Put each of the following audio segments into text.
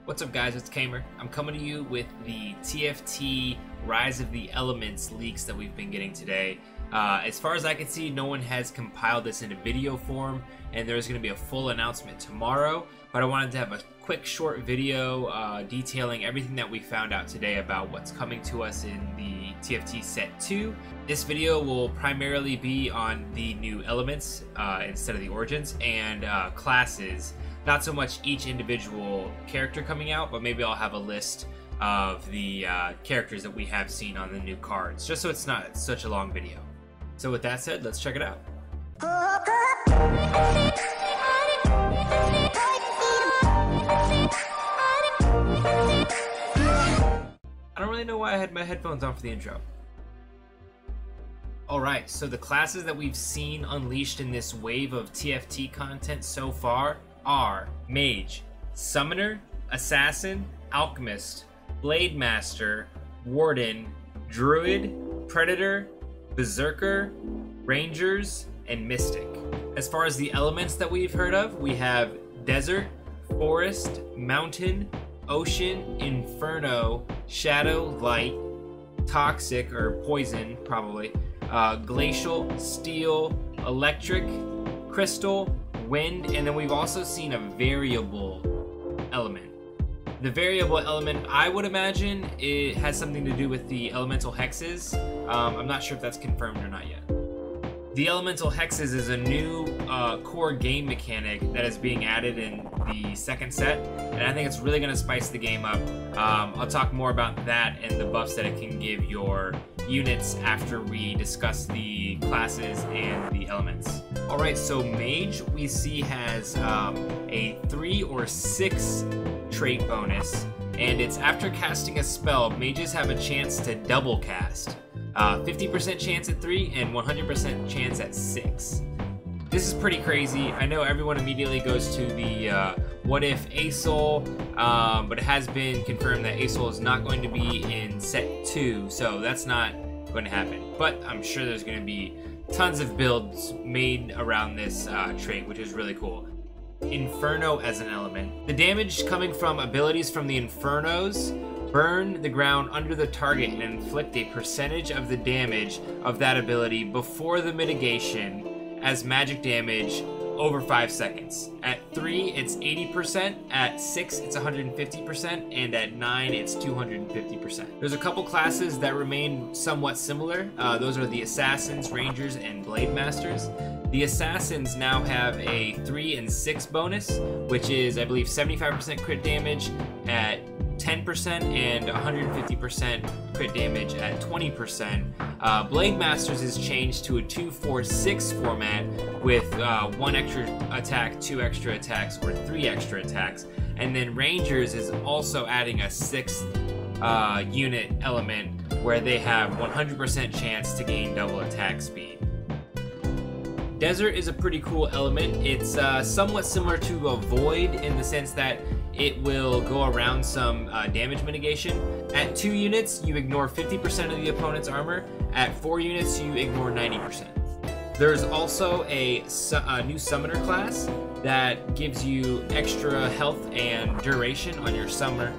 What's up guys, it's Kamer. I'm coming to you with the TFT Rise of the Elements leaks that we've been getting today. As far as I can see, no one has compiled this into video form, and there's going to be a full announcement tomorrow, but I wanted to have a quick short video detailing everything that we found out today about what's coming to us in the TFT Set 2. This video will primarily be on the new elements instead of the origins, and classes. Not so much each individual character coming out, but maybe I'll have a list of the characters that we have seen on the new cards, just so it's not such a long video. So with that said, let's check it out. I don't really know why I had my headphones on for the intro. Alright, so the classes that we've seen unleashed in this wave of TFT content so far are Mage, Summoner, Assassin, Alchemist, Blade Master, Warden, Druid, Predator, Berserker, Rangers, and Mystic. As far as the elements that we've heard of, we have Desert, Forest, Mountain, Ocean, Inferno, Shadow, Light, Toxic, or Poison, probably, Glacial, Steel, Electric, Crystal, Wind, and then we've also seen a variable element. The variable element, I would imagine, it has something to do with the elemental hexes. I'm not sure if that's confirmed or not yet. The elemental hexes is a new core game mechanic that is being added in the second set, and I think it's really going to spice the game up. I'll talk more about that and the buffs that it can give your units after we discuss the classes and the elements. Alright, so Mage we see has a 3 or 6 trait bonus, and it's after casting a spell. Mages have a chance to double cast. 50% chance at 3 and 100% chance at 6. This is pretty crazy. I know everyone immediately goes to the what if ASOL, but it has been confirmed that ASOL is not going to be in set 2, so that's not going to happen. But I'm sure there's going to be tons of builds made around this trait, which is really cool. Inferno as an element. The damage coming from abilities from the Infernos burn the ground under the target and inflict a percentage of the damage of that ability before the mitigation as magic damage over 5 seconds. At 3, it's 80%, at 6, it's 150%, and at 9, it's 250%. There's a couple classes that remain somewhat similar. Those are the Assassins, Rangers, and Blade Masters. The Assassins now have a 3 and 6 bonus, which is, I believe, 75% crit damage at 10% and 150% crit damage at 20%. Blade Masters is changed to a 2-4-6 format with 1 extra attack, 2 extra attacks, or 3 extra attacks. And then Rangers is also adding a 6th unit element where they have 100% chance to gain double attack speed. Desert is a pretty cool element. It's somewhat similar to a Void in the sense that it will go around some damage mitigation. At 2 units, you ignore 50% of the opponent's armor. At 4 units, you ignore 90%. There's also a new Summoner class that gives you extra health and duration on your Summoner.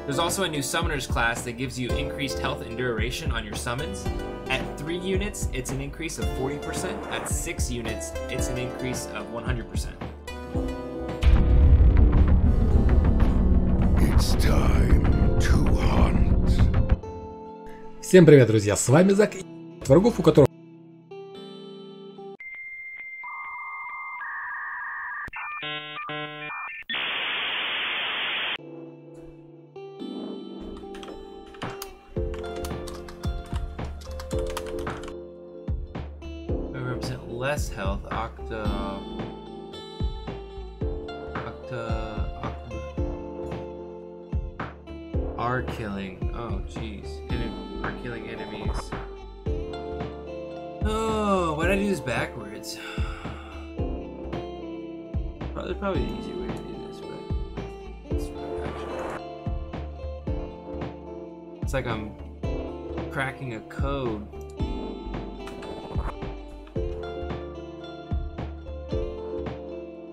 There's also a new Summoners class that gives you increased health and duration on your summons. At 3 units, it's an increase of 40%. At 6 units, it's an increase of 100%. It's time to hunt. Всем привет, друзья, с вами Зак, врагов, у которого... Represent less health, are killing. Oh, jeez. Are killing enemies. Oh, why did I do this backwards? There's probably an easier way to do this, but it's like I'm cracking a code.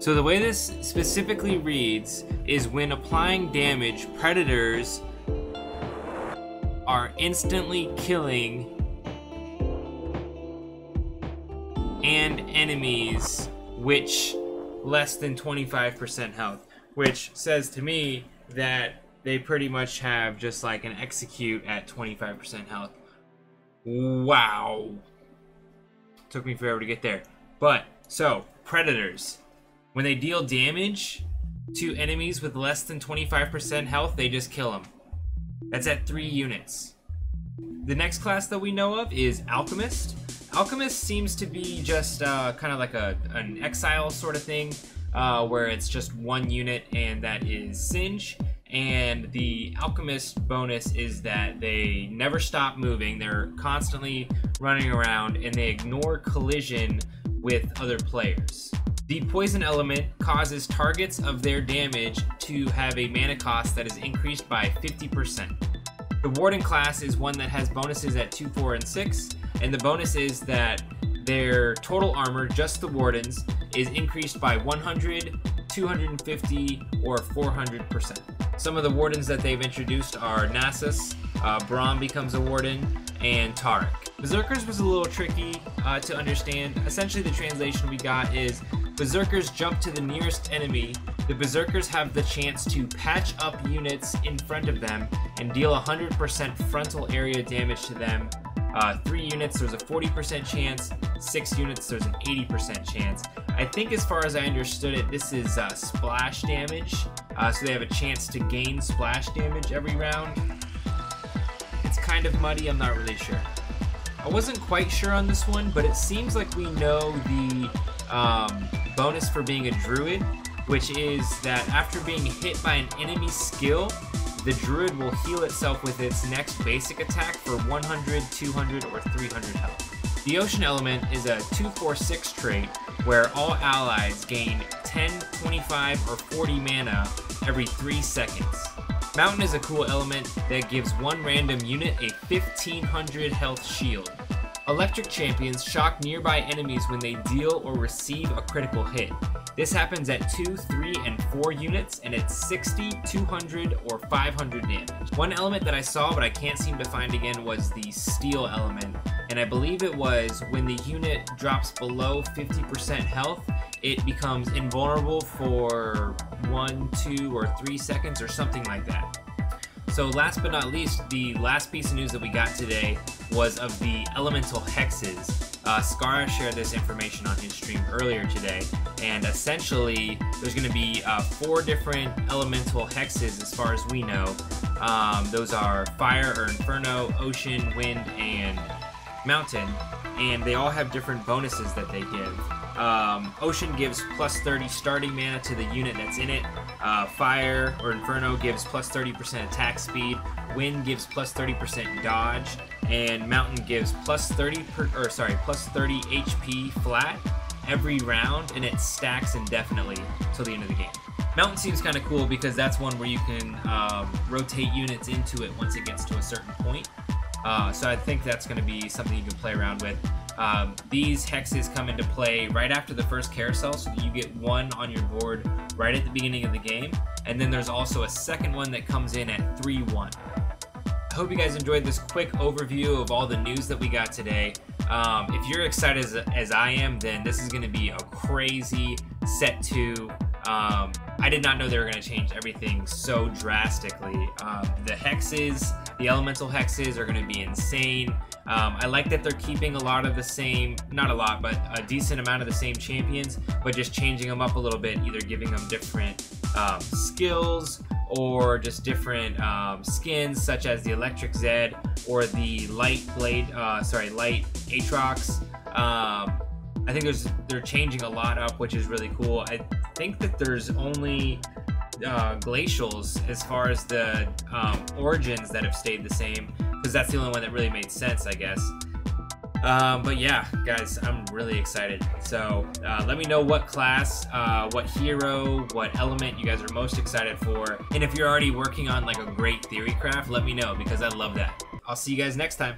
So the way this specifically reads is when applying damage, predators are instantly killing and enemies which less than 25% health, which says to me that they pretty much have just like an execute at 25% health. Wow. Took me forever to get there. But, so, predators. When they deal damage to enemies with less than 25% health, they just kill them. That's at 3 units. The next class that we know of is Alchemist. Alchemist seems to be just kind of like an exile sort of thing, where it's just 1 unit, and that is Singe. And the Alchemist bonus is that they never stop moving. They're constantly running around, and they ignore collision with other players. The poison element causes targets of their damage to have a mana cost that is increased by 50%. The Warden class is one that has bonuses at 2, 4, and 6, and the bonus is that their total armor, just the Wardens, is increased by 100, 250, or 400%. Some of the Wardens that they've introduced are Nasus, Braum becomes a Warden, and Taric. Berserkers was a little tricky to understand. Essentially the translation we got is Berserkers jump to the nearest enemy. The Berserkers have the chance to patch up units in front of them and deal 100% frontal area damage to them. 3 units, there's a 40% chance. 6 units, there's an 80% chance. I think as far as I understood it, this is splash damage. So they have a chance to gain splash damage every round. It's kind of muddy, I'm not really sure. I wasn't quite sure on this one, but it seems like we know the bonus for being a druid, which is that after being hit by an enemy skill, the druid will heal itself with its next basic attack for 100, 200, or 300 health. The ocean element is a 2/4/6 trait where all allies gain 10, 25, or 40 mana every 3 seconds. Mountain is a cool element that gives one random unit a 1500 health shield. Electric champions shock nearby enemies when they deal or receive a critical hit. This happens at 2, 3, and 4 units, and it's 60, 200, or 500 damage. One element that I saw but I can't seem to find again was the steel element, and I believe it was when the unit drops below 50% health, it becomes invulnerable for 1, 2, or 3 seconds or something like that. So last but not least, the last piece of news that we got today was of the elemental hexes. Skara shared this information on his stream earlier today, and essentially there's going to be 4 different elemental hexes as far as we know. Those are fire or inferno, ocean, wind, and mountain, and they all have different bonuses that they give. Ocean gives plus 30 starting mana to the unit that's in it. Fire or Inferno gives plus 30% attack speed. Wind gives plus 30% dodge, and Mountain gives plus 30 HP flat every round, and it stacks indefinitely till the end of the game. Mountain seems kind of cool because that's one where you can rotate units into it once it gets to a certain point. So I think that's going to be something you can play around with. These hexes come into play right after the first carousel, so that you get 1 on your board right at the beginning of the game, and then there's also a second one that comes in at 3/1. I hope you guys enjoyed this quick overview of all the news that we got today. If you're excited as I am, then this is going to be a crazy set 2. I did not know they were going to change everything so drastically. The hexes, the elemental hexes are going to be insane. I like that they're keeping a lot of the same, not a lot, but a decent amount of the same champions, but just changing them up a little bit, either giving them different skills or just different skins, such as the Electric Zed or the Light Aatrox. I think they're changing a lot up, which is really cool. I think that there's only glacials as far as the origins that have stayed the same, because that's the only one that really made sense, I guess. But yeah, guys, I'm really excited. So let me know what class, what hero, what element you guys are most excited for. And if you're already working on like a great theory craft, let me know, because I love that. I'll see you guys next time.